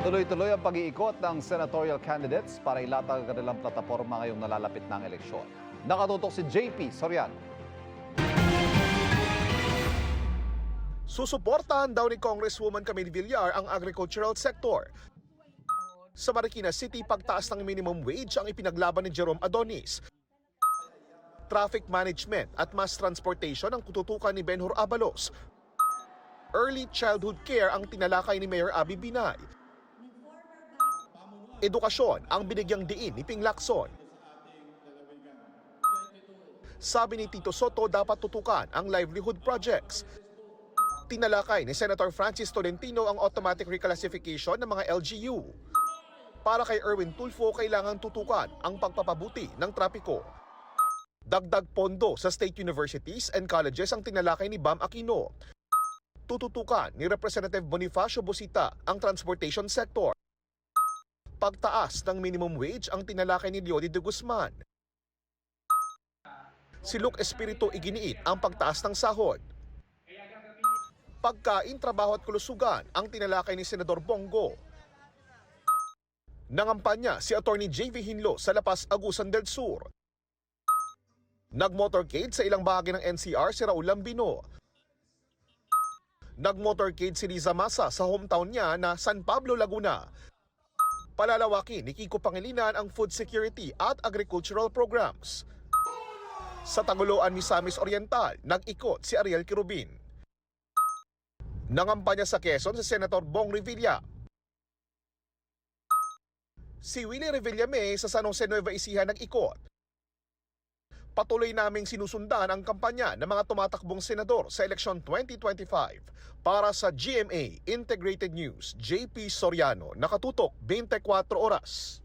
Tuloy-tuloy ang pag-iikot ng senatorial candidates para ilatag ang kanilang plataporma ngayong nalalapit ng eleksyon. Nakatutok si JP Soriano. Susuportahan daw ni Congresswoman Camille Villar ang agricultural sector. Sa Marikina City, pagtaas ng minimum wage ang ipinaglaban ni Jerome Adonis. Traffic management at mass transportation ang tututukan ni Benhur Abalos. Early childhood care ang tinalakay ni Mayor Abby Binay. Edukasyon ang binigyang diin ni Ping Lacson. Sabi ni Tito Soto, dapat tutukan ang livelihood projects. Tinalakay ni Senator Francis Tolentino ang automatic reclassification ng mga LGU. Para kay Erwin Tulfo, kailangang tutukan ang pagpapabuti ng trapiko. Dagdag pondo sa state universities and colleges ang tinalakay ni Bam Aquino. Tututukan ni Representative Bonifacio Busita ang transportation sector. Pagtaas ng minimum wage ang tinalakay ni Leody de Guzman. Si Luke Espiritu iginiit ang pagtaas ng sahod. Pagkain, trabaho at kulusugan ang tinalakay ni Senador Bongo. Nangampanya si Attorney J.V. Hinlo sa La Paz, Agusan del Sur. Nagmotorcade sa ilang bahagi ng NCR si Raul Lambino. Nagmotorcade si Liza Masa sa hometown niya na San Pablo, Laguna. Palalawakin ni Kiko Pangilinan ang food security at agricultural programs. Sa Tagoloan, Misamis Oriental, nag-ikot si Ariel Quirubin. Nangampanya sa Quezon si Senator Bong Revilla. Si Willie Revillame sa San Jose Nueva Ecija nag-ikot. Patuloy naming sinusundan ang kampanya ng mga tumatakbong senador sa eleksyon 2025. Para sa GMA Integrated News, JP Soriano, nakatutok 24 oras.